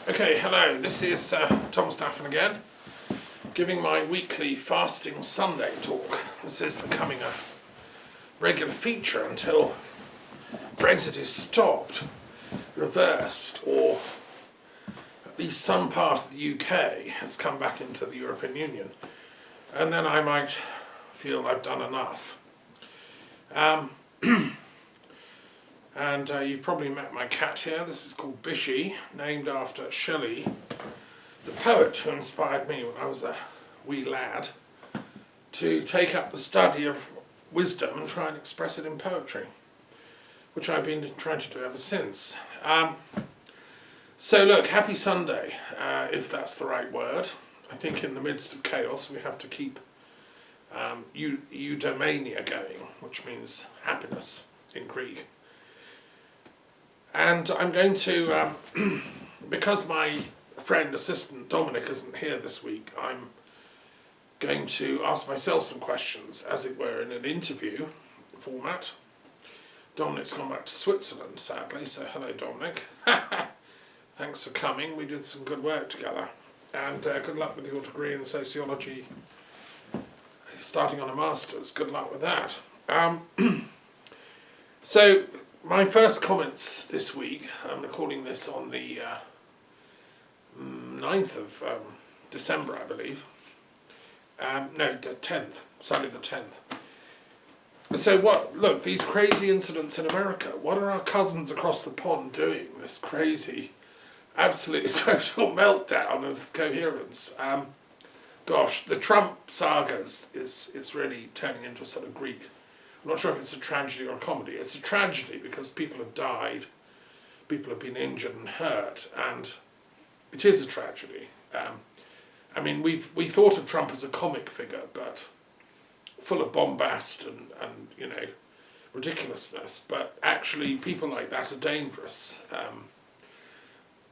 Okay, hello, this is Thomas Daffern again, giving my weekly Fasting Sunday talk. This is becoming a regular feature until Brexit is stopped, reversed, or at least some part of the UK has come back into the European Union, and then I might feel I've done enough. And you've probably met my cat here. This is called Bishy, named after Shelley, the poet who inspired me when I was a wee lad to take up the study of wisdom and try and express it in poetry, which I've been trying to do ever since. So look, happy Sunday, if that's the right word. I think in the midst of chaos we have to keep eudaimonia going, which means happiness in Greek. And I'm going to, because my friend, assistant Dominic, isn't here this week, I'm going to ask myself some questions, as it were, in an interview format. Dominic's gone back to Switzerland, sadly, so hello, Dominic. Thanks for coming. We did some good work together. And good luck with your degree in sociology, starting on a master's. Good luck with that. So, my first comments this week, I'm recording this on the 9th of December, I believe. No, the 10th, Sunday the 10th. So look, these crazy incidents in America, what are our cousins across the pond doing? This crazy, absolute total meltdown of coherence. Gosh, the Trump saga is really turning into a sort of Greek. I'm not sure if it's a tragedy or a comedy. It's a tragedy because people have died, people have been injured and hurt, and it is a tragedy. I mean, we thought of Trump as a comic figure, but full of bombast and ridiculousness. But actually, people like that are dangerous.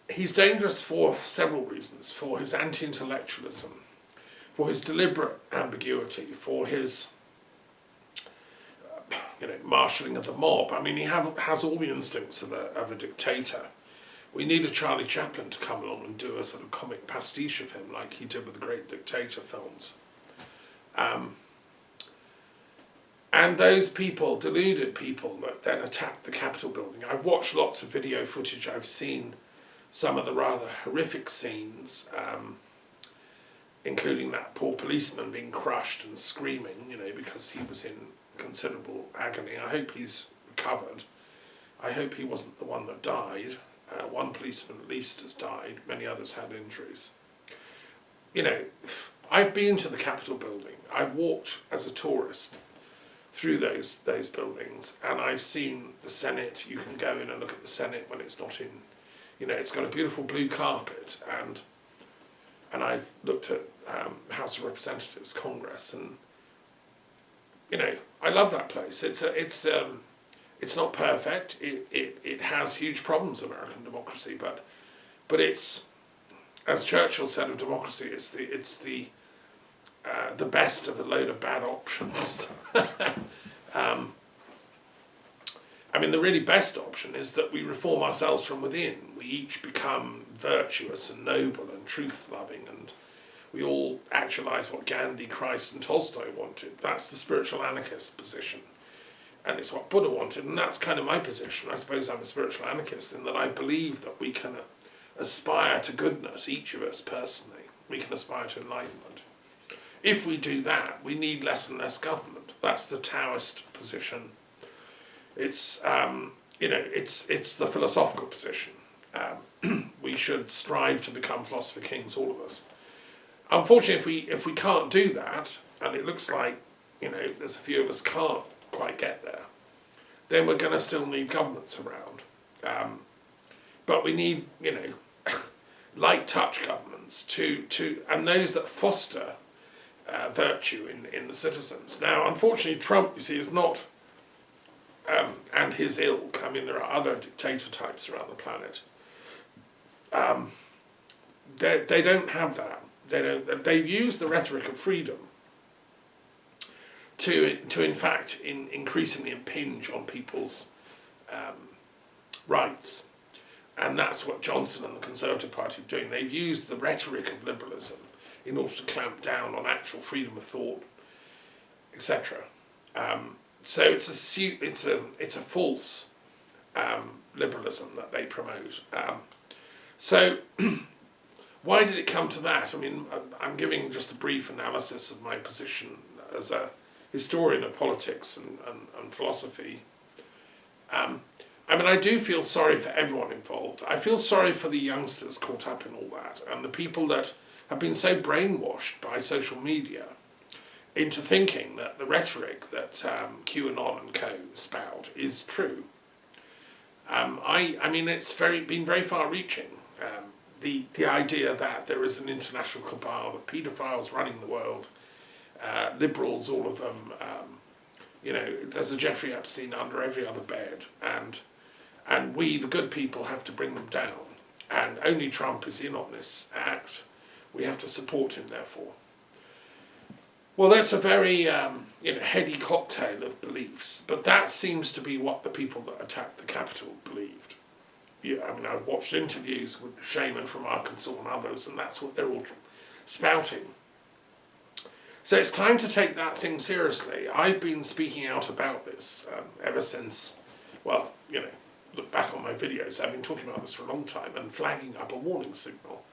He's dangerous for several reasons: for his anti-intellectualism, for his deliberate ambiguity, for his marshalling of the mob. I mean, he has all the instincts of a dictator. We need a Charlie Chaplin to come along and do a sort of comic pastiche of him, like he did with the great dictator films. And those people, deluded people, that then attacked the Capitol building. I've watched lots of video footage. I've seen some of the rather horrific scenes, including that poor policeman being crushed and screaming, because he was in considerable agony. I hope he's recovered. I hope he wasn't the one that died. One policeman at least has died. Many others had injuries. I've been to the Capitol building. I've walked as a tourist through those buildings, and I've seen the Senate. You can go in and look at the Senate when it's not in. It's got a beautiful blue carpet, and I've looked at House of Representatives, Congress, and I love that place. It's not perfect. It has huge problems, American democracy, but it's, as Churchill said of democracy, it's the best of a load of bad options. I mean, the really best option is that we reform ourselves from within. We each become virtuous and noble and truth-loving, and we all actualise what Gandhi, Christ and Tolstoy wanted. That's the spiritual anarchist position. And it's what Buddha wanted, and that's kind of my position. I suppose I'm a spiritual anarchist in that I believe that we can aspire to goodness, each of us personally. We can aspire to enlightenment. If we do that, we need less and less government. That's the Taoist position. It's it's the philosophical position. We should strive to become philosopher kings, all of us. Unfortunately, if we can't do that, and it looks like there's a few of us can't quite get there, then we're going to still need governments around. But we need light touch governments and those that foster virtue in the citizens. Now, unfortunately, Trump, you see, is not, and his ilk. I mean, there are other dictator types around the planet. They don't have that. They use the rhetoric of freedom to in fact increasingly impinge on people's rights. And that's what Johnson and the Conservative Party are doing. They've used the rhetoric of liberalism in order to clamp down on actual freedom of thought, etc. So it's a false liberalism that they promote. So why did it come to that? I mean, I'm giving just a brief analysis of my position as a historian of politics and philosophy. I mean, I do feel sorry for everyone involved. I feel sorry for the youngsters caught up in all that, and the people that have been so brainwashed by social media into thinking that the rhetoric that QAnon and co spout is true. I mean, it's been very far-reaching. The idea that there is an international cabal of paedophiles running the world, liberals, all of them. There's a Jeffrey Epstein under every other bed, and we, the good people, have to bring them down. And only Trump is in on this act. We have to support him, therefore. Well, that's a very heady cocktail of beliefs, but that seems to be what the people that attacked the Capitol believed. I mean, I've watched interviews with the shaman from Arkansas and others, and that's what they're all spouting. So it's time to take that thing seriously. I've been speaking out about this ever since, look back on my videos. I've been talking about this for a long time and flagging up a warning signal.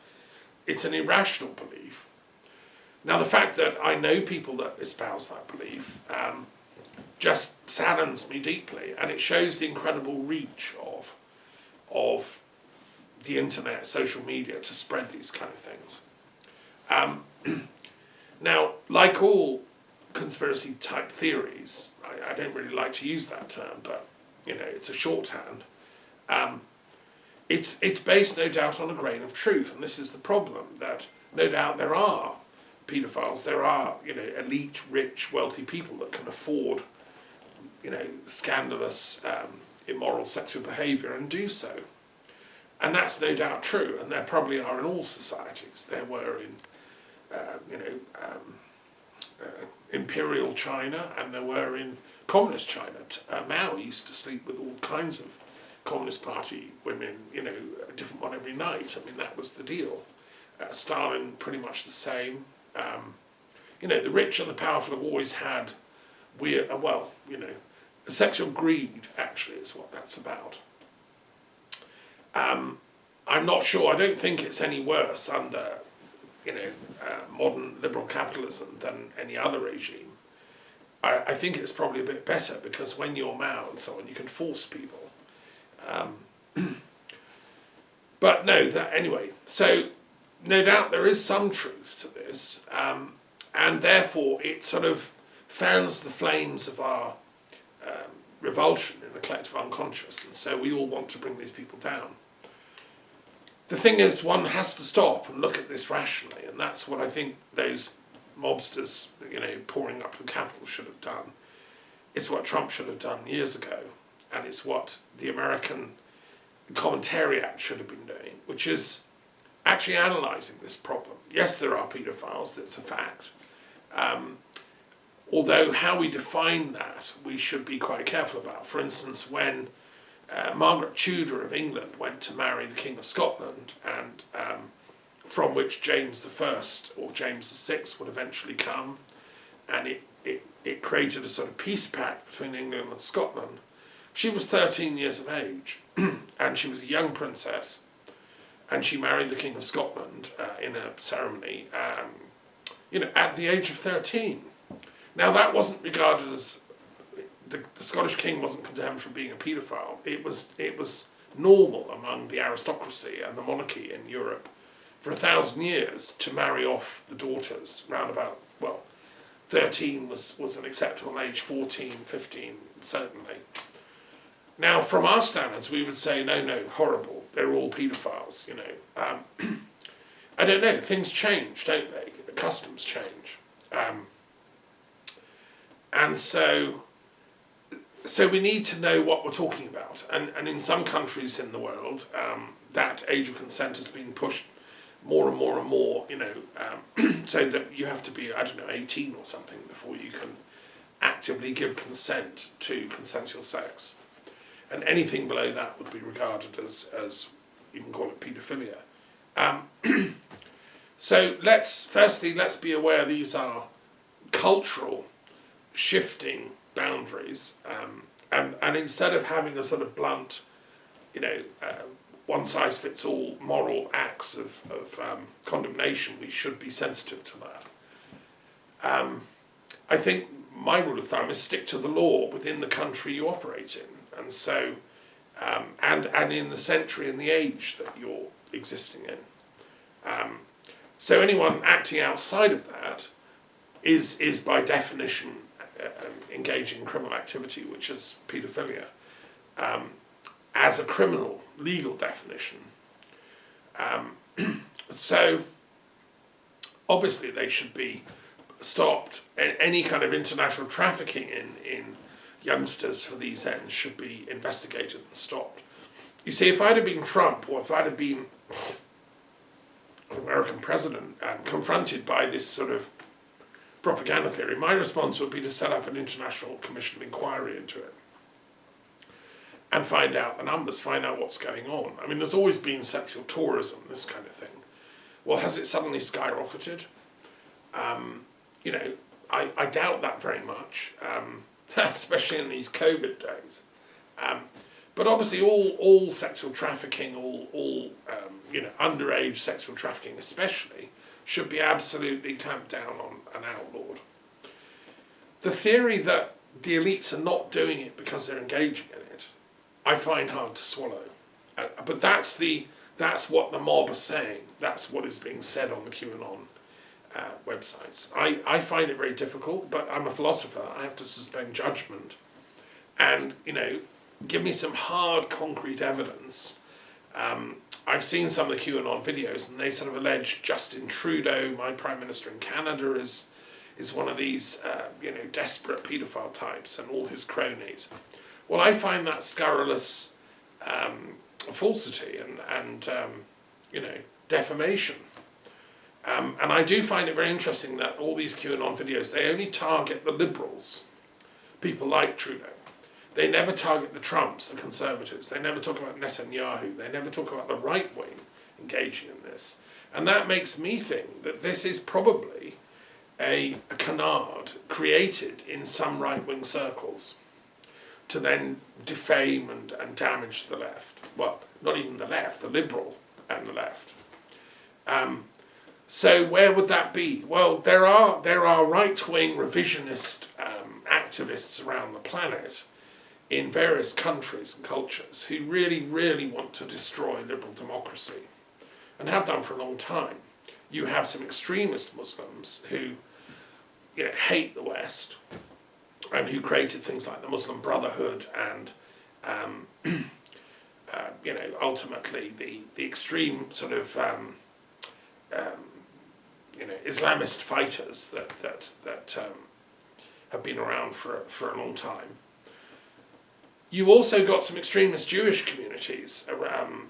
It's an irrational belief. Now, the fact that I know people that espouse that belief just saddens me deeply, and it shows the incredible reach of the internet, social media, to spread these kind of things. Now, like all conspiracy type theories, I don't really like to use that term, but it's a shorthand. It's based, no doubt, on a grain of truth, and this is the problem, that no doubt there are paedophiles, there are elite, rich, wealthy people that can afford scandalous, immoral sexual behaviour and do so. And that's no doubt true, and there probably are in all societies. There were in imperial China, and there were in communist China. Mao used to sleep with all kinds of Communist Party women, a different one every night. I mean, that was the deal. Stalin, pretty much the same. The rich and the powerful have always had weird, sexual greed, actually, is what that's about. I'm not sure, I don't think it's any worse under modern liberal capitalism than any other regime. I think it's probably a bit better, because when you're Mao and so on, you can force people. But no, anyway, so no doubt there is some truth to this, and therefore it sort of fans the flames of our revulsion in the collective unconscious, and so we all want to bring these people down. The thing is, one has to stop and look at this rationally, and that's what I think those mobsters, pouring up to the Capitol should have done. It's what Trump should have done years ago, and it's what the American Commentariat should have been doing, which is actually analysing this problem. Yes, there are paedophiles, that's a fact. Although how we define that, we should be quite careful about. For instance, when Margaret Tudor of England went to marry the King of Scotland, and from which James I or James VI would eventually come, and it created a sort of peace pact between England and Scotland. She was 13 years of age, and she was a young princess, and she married the King of Scotland in a ceremony, at the age of 13. Now, that wasn't regarded as, the Scottish king wasn't condemned for being a paedophile. It was normal among the aristocracy and the monarchy in Europe for 1,000 years to marry off the daughters round about, 13 was an acceptable age, 14, 15, certainly. Now, from our standards, we would say, no, horrible, they're all paedophiles, I don't know, things change, don't they? The customs change. And so we need to know what we're talking about. And in some countries in the world, that age of consent has been pushed more and more and more, so that you have to be, 18 or something before you can actively give consent to consensual sex. And anything below that would be regarded as you can call it paedophilia. So let's be aware these are cultural shifting boundaries, and instead of having a sort of blunt, one size fits all moral acts of condemnation, we should be sensitive to that. I think my rule of thumb is stick to the law within the country you operate in, and so and in the century and the age that you're existing in. So anyone acting outside of that is by definition engaging in criminal activity, which is paedophilia, as a criminal legal definition. So obviously they should be stopped. Any kind of international trafficking in youngsters for these ends should be investigated and stopped. You see, if I'd have been Trump, or if I'd have been an American president and confronted by this sort of propaganda theory, my response would be to set up an international commission of inquiry into it and find out the numbers, find out what's going on. I mean, there's always been sexual tourism, this kind of thing. Well, has it suddenly skyrocketed? I doubt that very much, especially in these COVID days. But obviously, all sexual trafficking, all underage sexual trafficking, especially, should be absolutely clamped down on and outlawed. The theory that the elites are not doing it because they're engaging in it, I find hard to swallow. But that's what the mob are saying. That's what is being said on the QAnon websites. I find it very difficult, but I'm a philosopher. I have to suspend judgment. And, give me some hard, concrete evidence. I've seen some of the QAnon videos, and they sort of allege Justin Trudeau, my Prime Minister in Canada, is one of these, desperate paedophile types, and all his cronies. Well, I find that scurrilous falsity and defamation. And I do find it very interesting that all these QAnon videos, they only target the liberals, people like Trudeau. They never target the Trumps, the conservatives. They never talk about Netanyahu. They never talk about the right wing engaging in this. And that makes me think that this is probably a canard created in some right wing circles to then defame and damage the left. Well, not even the left, the liberal and the left. So where would that be? Well, there are right-wing revisionist activists around the planet in various countries and cultures who really, really want to destroy liberal democracy, and have done for a long time. You have some extremist Muslims who hate the West, and who created things like the Muslim Brotherhood and ultimately the extreme sort of Islamist fighters that have been around for a long time. You also got some extremist Jewish communities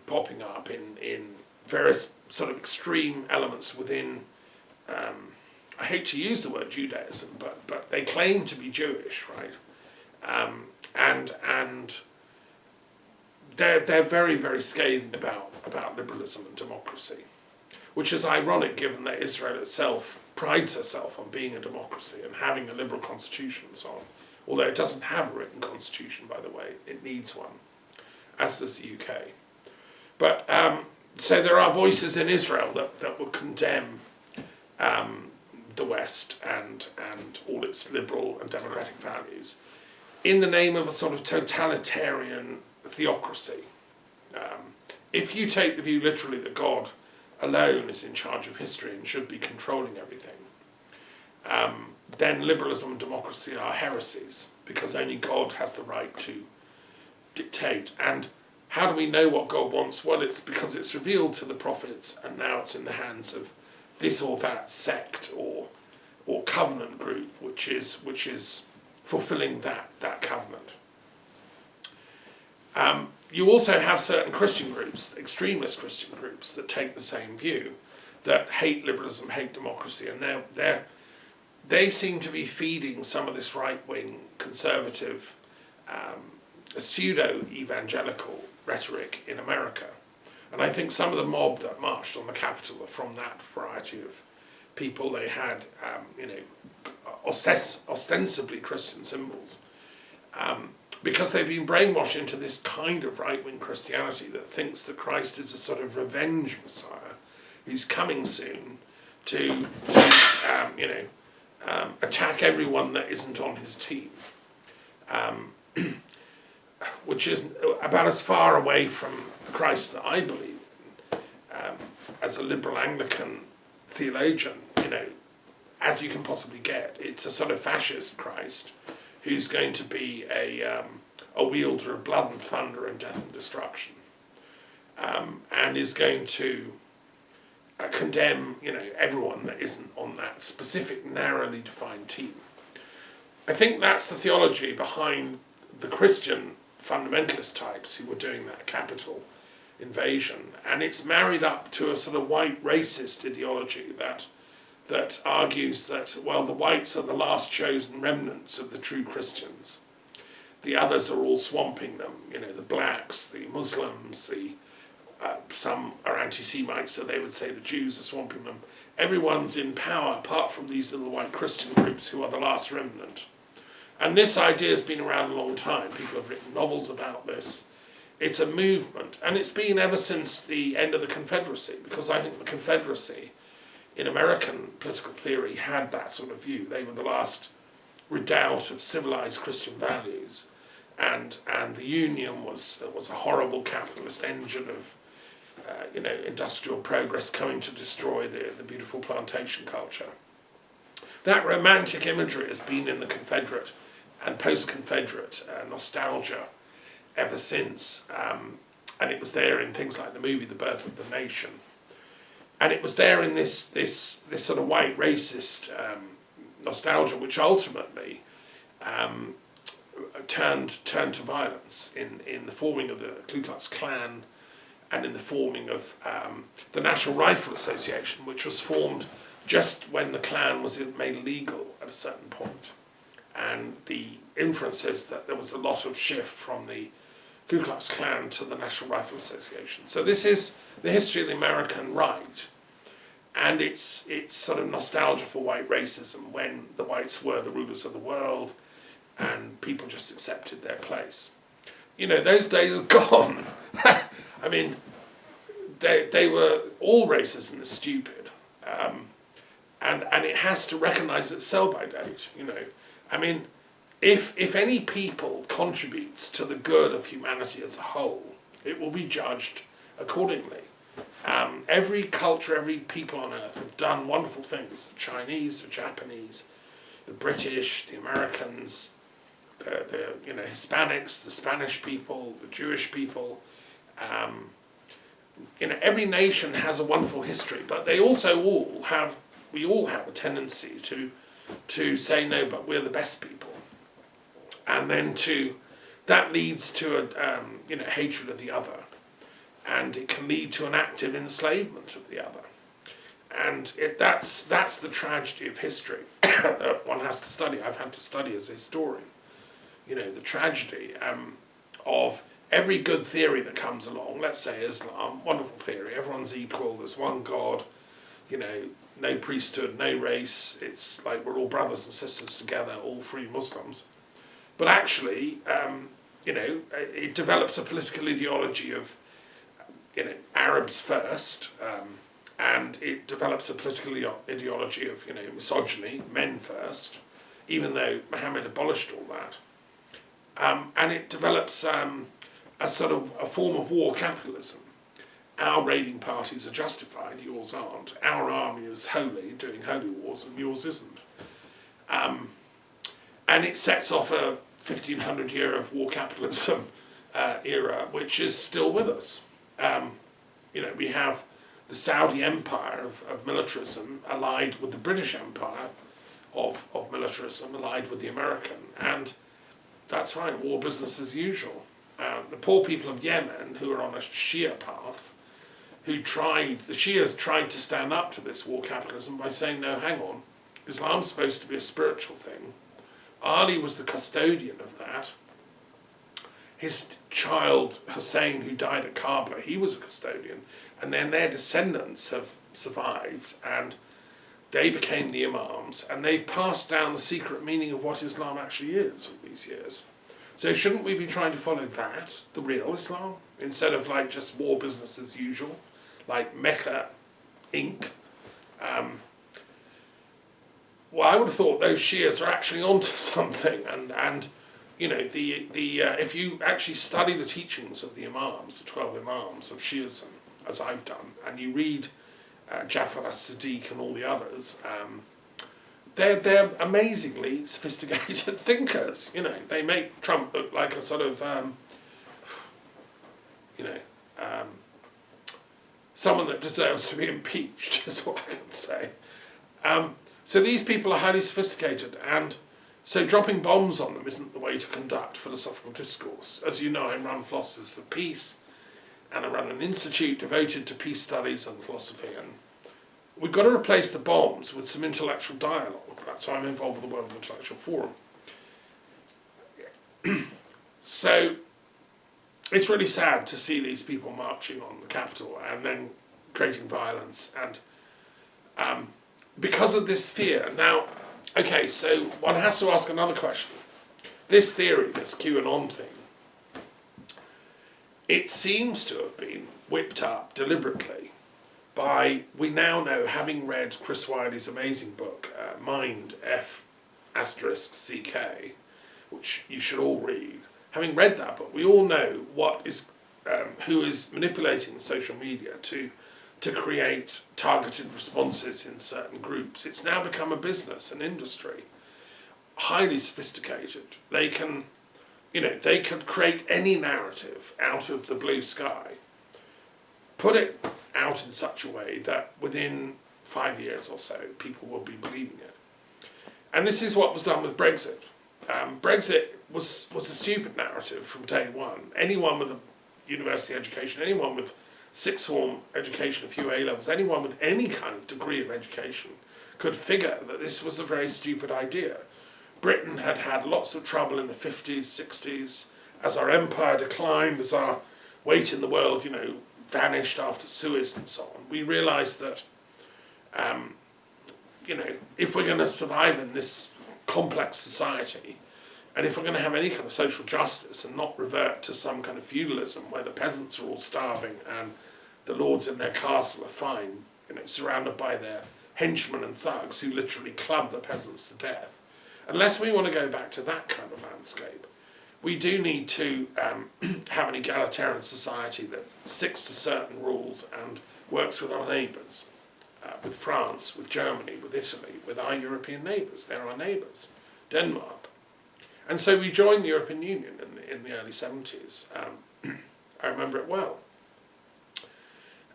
popping up in various sort of extreme elements within, I hate to use the word Judaism, but they claim to be Jewish, right? And they're very, very scathing about liberalism and democracy, which is ironic given that Israel itself prides herself on being a democracy and having a liberal constitution and so on. Although it doesn't have a written constitution, by the way, it needs one, as does the UK. But so there are voices in Israel that will condemn the West and all its liberal and democratic values in the name of a sort of totalitarian theocracy. If you take the view literally that God alone is in charge of history and should be controlling everything, then liberalism and democracy are heresies, because only God has the right to dictate. And how do we know what God wants? Well, it's because it's revealed to the prophets, and now it's in the hands of this or that sect or covenant group, which is fulfilling that covenant. You also have certain Christian groups, extremist Christian groups, that take the same view, that hate liberalism, hate democracy, and they seem to be feeding some of this right-wing, conservative, pseudo-evangelical rhetoric in America. And I think some of the mob that marched on the Capitol are from that variety of people. They had, ostensibly Christian symbols, because they've been brainwashed into this kind of right-wing Christianity that thinks that Christ is a sort of revenge Messiah who's coming soon to attack everyone that isn't on his team, which is about as far away from the Christ that I believe in, as a liberal Anglican theologian, as you can possibly get. It's a sort of fascist Christ who's going to be a wielder of blood and thunder and death and destruction, and is going to condemn, everyone that isn't on that specific, narrowly defined team. I think that's the theology behind the Christian fundamentalist types who were doing that capital invasion, and it's married up to a sort of white racist ideology that argues that, well, the whites are the last chosen remnants of the true Christians. The others are all swamping them, the blacks, the Muslims, some are anti-Semites, so they would say the Jews are swamping them. Everyone's in power apart from these little white Christian groups who are the last remnant. And this idea has been around a long time. People have written novels about this. It's a movement, and it's been ever since the end of the Confederacy, because I think the Confederacy in American political theory had that sort of view. They were the last redoubt of civilized Christian values, and the Union was a horrible capitalist engine of industrial progress coming to destroy the beautiful plantation culture. That romantic imagery has been in the Confederate and post-Confederate nostalgia ever since, and it was there in things like the movie The Birth of the Nation, and it was there in this sort of white racist nostalgia, which ultimately turned to violence in the forming of the Ku Klux Klan, and in the forming of the National Rifle Association, which was formed just when the Klan was made illegal at a certain point. And the inference is that there was a lot of shift from the Ku Klux Klan to the National Rifle Association. So this is the history of the American right, and it's sort of nostalgia for white racism, when the whites were the rulers of the world and people just accepted their place. Those days are gone. I mean, they were, all racism is stupid, and it has to recognise its sell-by date. I mean, if any people contributes to the good of humanity as a whole, it will be judged accordingly. Every culture, every people on earth have done wonderful things. The Chinese, the Japanese, the British, the Americans, the Hispanics, the Spanish people, the Jewish people. Every nation has a wonderful history, but they also we all have a tendency to say, no, but we're the best people. And then that leads to a hatred of the other, and it can lead to an active enslavement of the other. And that's the tragedy of history that one has to study. I've had to study as a historian. The tragedy of every good theory that comes along. Let's say Islam, wonderful theory. Everyone's equal. There's one God. No priesthood, no race. It's like we're all brothers and sisters together, all free Muslims. But actually, it develops a political ideology of, Arabs first, and it develops a political ideology of, misogyny, men first, even though Muhammad abolished all that. And it develops a sort of a form of war capitalism. Our raiding parties are justified, yours aren't. Our army is holy, doing holy wars, and yours isn't. And it sets off a 1500 year of war capitalism era, which is still with us. We have the Saudi empire of militarism allied with the British empire of militarism, allied with the American, and that's fine, war business as usual. The poor people of Yemen, who are on a Shia path, the Shias tried to stand up to this war capitalism by saying, no, hang on, Islam's supposed to be a spiritual thing. Ali was the custodian of that. his child Hussein, who died at Kaaba, he was a custodian, and then their descendants have survived, and they became the imams, and they've passed down the secret meaning of what Islam actually is all these years. So shouldn't we be trying to follow that, the real Islam, instead of like just war business as usual, like Mecca Inc.? Well, I would have thought those Shias are actually onto something, and you know, if you actually study the teachings of the Imams, the 12 Imams of Shiism, as I've done, and you read Jafar as-Sadiq and all the others, they're amazingly sophisticated thinkers. You know, they make Trump look like a sort of, someone that deserves to be impeached, is what I can say. So these people are highly sophisticated, and so dropping bombs on them isn't the way to conduct philosophical discourse. As you know, I run Philosophers of Peace, and I run an institute devoted to peace studies and philosophy, and we've got to replace the bombs with some intellectual dialogue. That's why I'm involved with the World Intellectual Forum. So it's really sad to see these people marching on the Capitol and then creating violence, and because of this fear. Now, okay, so one has to ask another question. This theory, this QAnon thing, it seems to have been whipped up deliberately by, we now know, having read Chris Wiley's amazing book, Mind, F***CK, which you should all read. Having read that book, we all know who is manipulating social media to create targeted responses in certain groups. It's now become a business, an industry, highly sophisticated. They can, they could create any narrative out of the blue sky, put it out in such a way that within 5 years or so, people will be believing it. And this is what was done with Brexit. Brexit was a stupid narrative from day one. Anyone with a university education, anyone with sixth form education, a few A-levels, anyone with any kind of degree of education could figure that this was a very stupid idea. Britain had had lots of trouble in the 50s, 60s, as our empire declined, as our weight in the world, vanished after Suez and so on. We realised that, if we're going to survive in this complex society, and if we're going to have any kind of social justice and not revert to some kind of feudalism where the peasants are all starving and the lords in their castle are fine, surrounded by their henchmen and thugs who literally club the peasants to death. Unless we want to go back to that kind of landscape, we do need to have an egalitarian society that sticks to certain rules and works with our neighbours, with France, with Germany, with Italy, with our European neighbours. They're our neighbours, Denmark. And so we joined the European Union in the early 70s. I remember it well.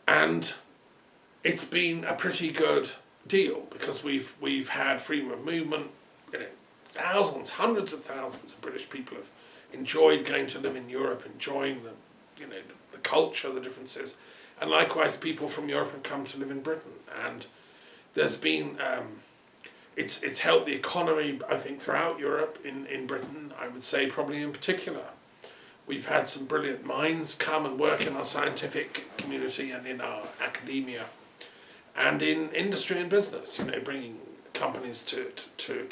And it's been a pretty good deal because we've had freedom of movement. Thousands, hundreds of thousands of British people have enjoyed going to live in Europe, enjoying the culture, the differences, and likewise people from Europe have come to live in Britain. And there's been it's helped the economy, I think, throughout Europe. In Britain, I would say probably in particular, we've had some brilliant minds come and work in our scientific community and in our academia, and in industry and business. Bringing companies to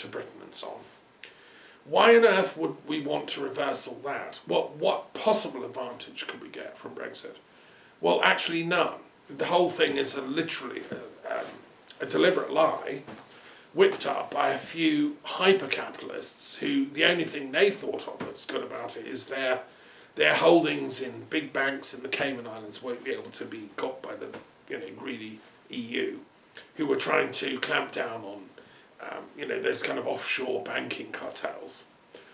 Britain and so on. Why on earth would we want to reverse all that? What possible advantage could we get from Brexit? Well, actually none. The whole thing is literally a deliberate lie, whipped up by a few hyper-capitalists who the only thing they thought of that's good about it is their holdings in big banks in the Cayman Islands won't be able to be got by the greedy EU, who were trying to clamp down on those kind of offshore banking cartels,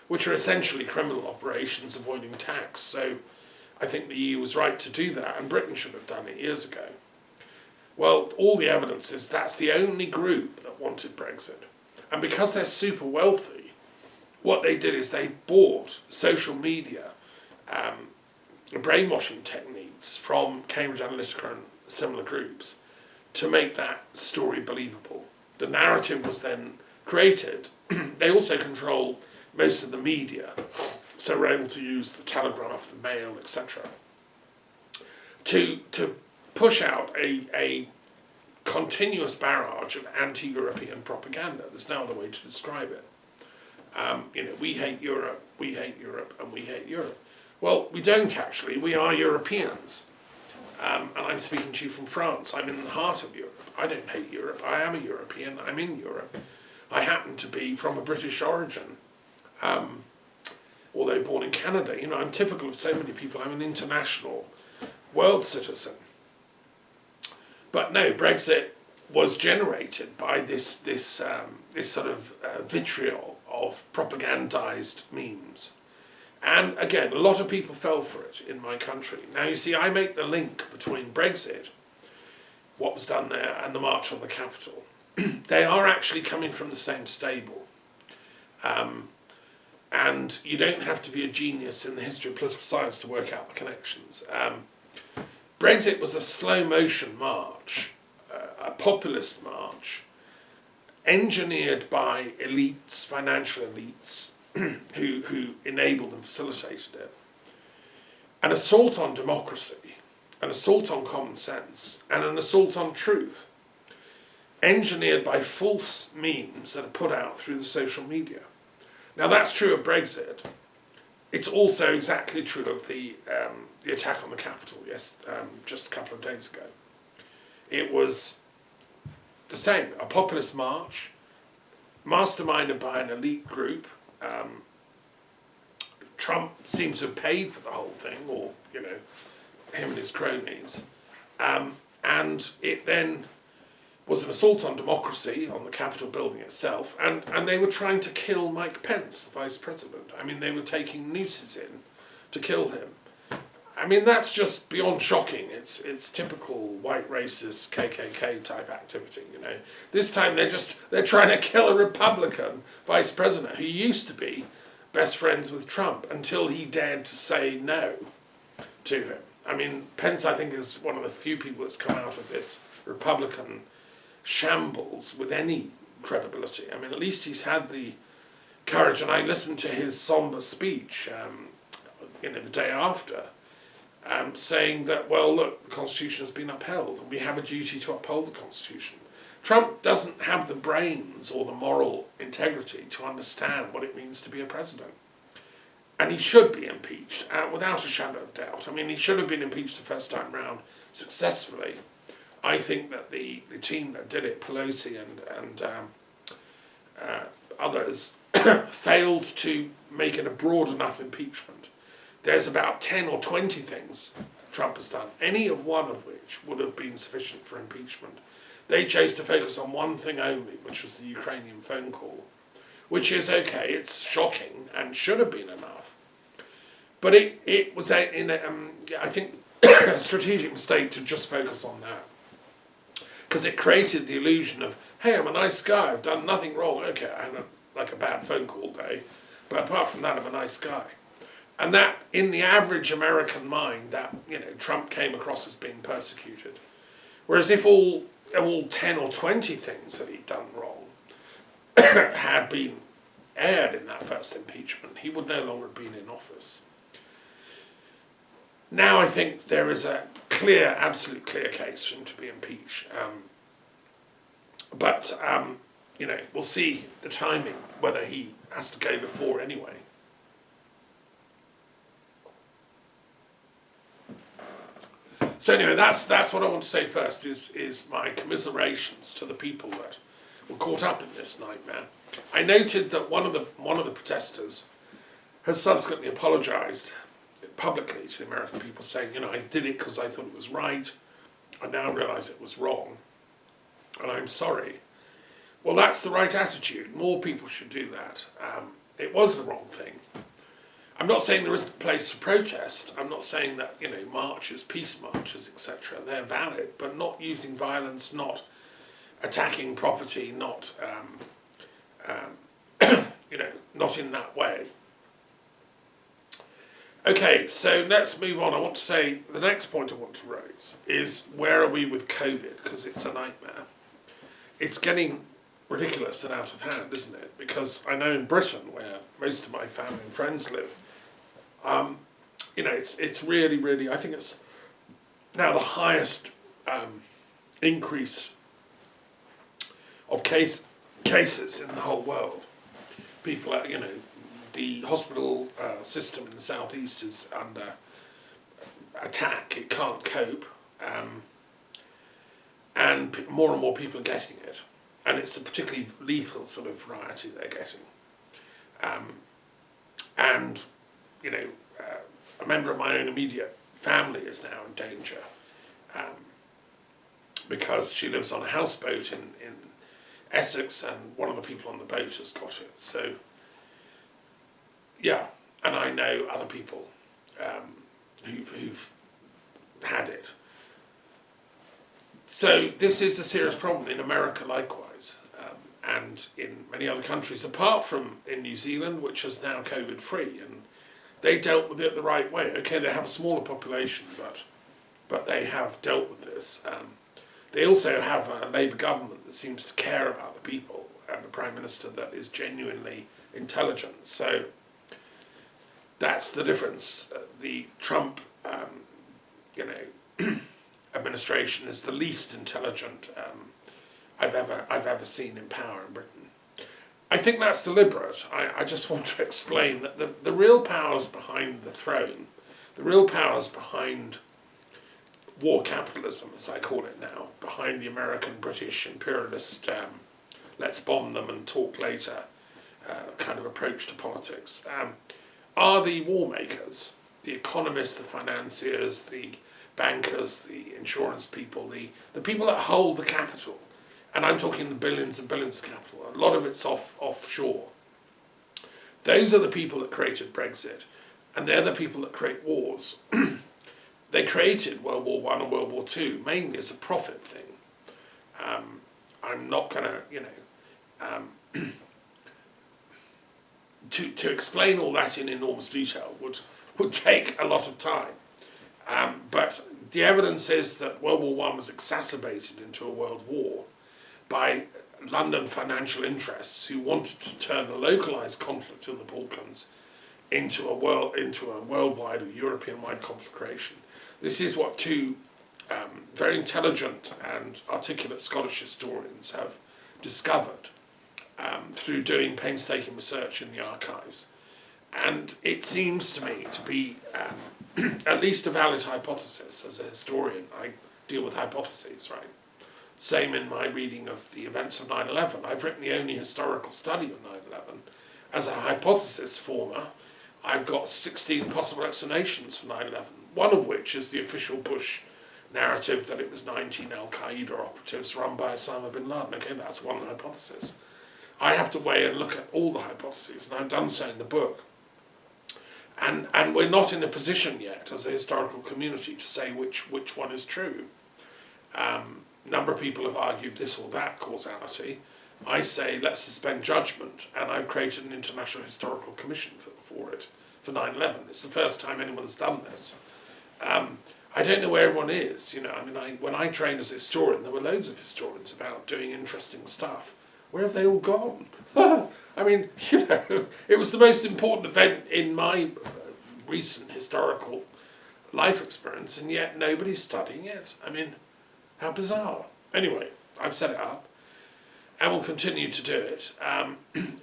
which are essentially criminal operations avoiding tax. So I think the EU was right to do that, and Britain should have done it years ago. Well, all the evidence is that's the only group that wanted Brexit. And because they're super wealthy, what they did is they bought social media brainwashing techniques from Cambridge Analytica and similar groups to make that story believable. The narrative was then created. They also control most of the media. So we're able to use the telegraph, the mail, etc. to push out a continuous barrage of anti-European propaganda. There's no other way to describe it. We hate Europe, and we hate Europe. Well, we don't actually. We are Europeans. And I'm speaking to you from France. I'm in the heart of Europe. I don't hate Europe. I am a European. I'm in Europe. I happen to be from a British origin. Although born in Canada, I'm typical of so many people. I'm an international world citizen. But no, Brexit was generated by this sort of vitriol of propagandized memes. And again, a lot of people fell for it in my country. Now you see, I make the link between Brexit, what was done there, and the March on the Capital. They are actually coming from the same stable. And you don't have to be a genius in the history of political science to work out the connections. Brexit was a slow motion march, a populist march, engineered by elites, financial elites, who enabled and facilitated it. An assault on democracy, an assault on common sense, and an assault on truth, engineered by false memes that are put out through the social media. Now that's true of Brexit. It's also exactly true of the attack on the Capitol, just a couple of days ago. It was the same, a populist march, masterminded by an elite group. Trump seems to have paid for the whole thing, or, him and his cronies. And it then was an assault on democracy, on the Capitol building itself, and they were trying to kill Mike Pence, the Vice President. I mean, they were taking nooses in to kill him. I mean, that's just beyond shocking. It's typical white racist KKK type activity, This time they're trying to kill a Republican Vice President who used to be best friends with Trump until he dared to say no to him. I mean, Pence, I think, is one of the few people that's come out of this Republican shambles with any credibility. I mean, at least he's had the courage, and I listened to his somber speech, the day after, saying that, well, look, the Constitution has been upheld, and we have a duty to uphold the Constitution. Trump doesn't have the brains or the moral integrity to understand what it means to be a president. And he should be impeached, without a shadow of doubt. I mean, he should have been impeached the first time round successfully. I think that the team that did it, Pelosi and others, failed to make it a broad enough impeachment. There's about 10 or 20 things Trump has done, any of one of which would have been sufficient for impeachment. They chose to focus on one thing only, which was the Ukrainian phone call, which is okay, it's shocking and should have been enough. But it was, I think, a strategic mistake to just focus on that. Because it created the illusion of, hey, I'm a nice guy, I've done nothing wrong. Okay, I had a bad phone call day, but apart from that, I'm a nice guy. And that, in the average American mind, that Trump came across as being persecuted. Whereas if all 10 or 20 things that he'd done wrong had been aired in that first impeachment, he would no longer have been in office. Now I think there is a absolute clear case for him to be impeached. But we'll see the timing, whether he has to go before anyway. So anyway, that's what I want to say first, is my commiserations to the people that were caught up in this nightmare. I noted that one of the protesters has subsequently apologised publicly to the American people, saying, I did it because I thought it was right. I now realise it was wrong, and I'm sorry. Well, that's the right attitude. More people should do that. It was the wrong thing. I'm not saying there isn't a place for protest. I'm not saying that, marches, peace marches, etc., they're valid, but not using violence, not attacking property, not, not in that way. Okay, so let's move on. I want to say, the next point I want to raise is, where are we with COVID? Because it's a nightmare. It's getting ridiculous and out of hand, isn't it? Because I know in Britain, where most of my family and friends live, It's really, really, I think it's now the highest increase of cases in the whole world. People are, the hospital system in the southeast is under attack. It can't cope, and more and more people are getting it, and it's a particularly lethal sort of variety they're getting. And a member of my own immediate family is now in danger because she lives on a houseboat in Essex, and one of the people on the boat has got it. So, yeah, and I know other people who've had it. So this is a serious problem in America likewise, and in many other countries, apart from in New Zealand, which is now COVID-free, and they dealt with it the right way. Okay, they have a smaller population, but they have dealt with this. They also have a Labour government that seems to care about the people, and a Prime Minister that is genuinely intelligent. So that's the difference. The Trump, administration is the least intelligent I've ever seen in power in Britain. I think that's deliberate. I just want to explain that the real powers behind the throne, the real powers behind war capitalism, as I call it now, behind the American-British imperialist let's bomb them and talk later kind of approach to politics, are the war makers, the economists, the financiers, the bankers, the insurance people, the people that hold the capital. And I'm talking the billions and billions of capital. A lot of it's offshore. Those are the people that created Brexit, and they're the people that create wars. They created World War I and World War II mainly as a profit thing. I'm not going to, to explain all that in enormous detail would take a lot of time. But the evidence is that World War I was exacerbated into a world war by London financial interests who wanted to turn a localized conflict in the Balkans into a worldwide or European-wide conflagration. This is what two very intelligent and articulate Scottish historians have discovered through doing painstaking research in the archives. And it seems to me to be at least a valid hypothesis. As a historian, I deal with hypotheses, right? Same in my reading of the events of 9/11. I've written the only historical study of 9/11. As a hypothesis former, I've got 16 possible explanations for 9/11, one of which is the official Bush narrative that it was 19 al-Qaeda operatives run by Osama bin Laden. Okay, that's one hypothesis. I have to weigh and look at all the hypotheses, and I've done so in the book. And we're not in a position yet as a historical community to say which one is true. A number of people have argued this or that causality. I say let's suspend judgment, and I've created an international historical commission for it, for 9/11. It's the first time anyone's done this. I don't know where everyone is. When I trained as a historian, there were loads of historians about doing interesting stuff. Where have they all gone? It was the most important event in my recent historical life experience, and yet nobody's studying it. How bizarre. Anyway, I've set it up, and we'll continue to do it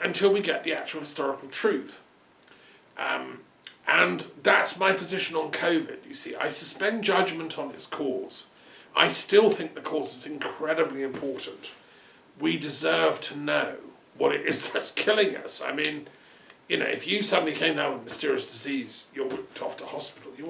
until we get the actual historical truth. And that's my position on COVID, you see. I suspend judgment on its cause. I still think the cause is incredibly important. We deserve to know what it is that's killing us. If you suddenly came down with a mysterious disease, you're whipped off to hospital.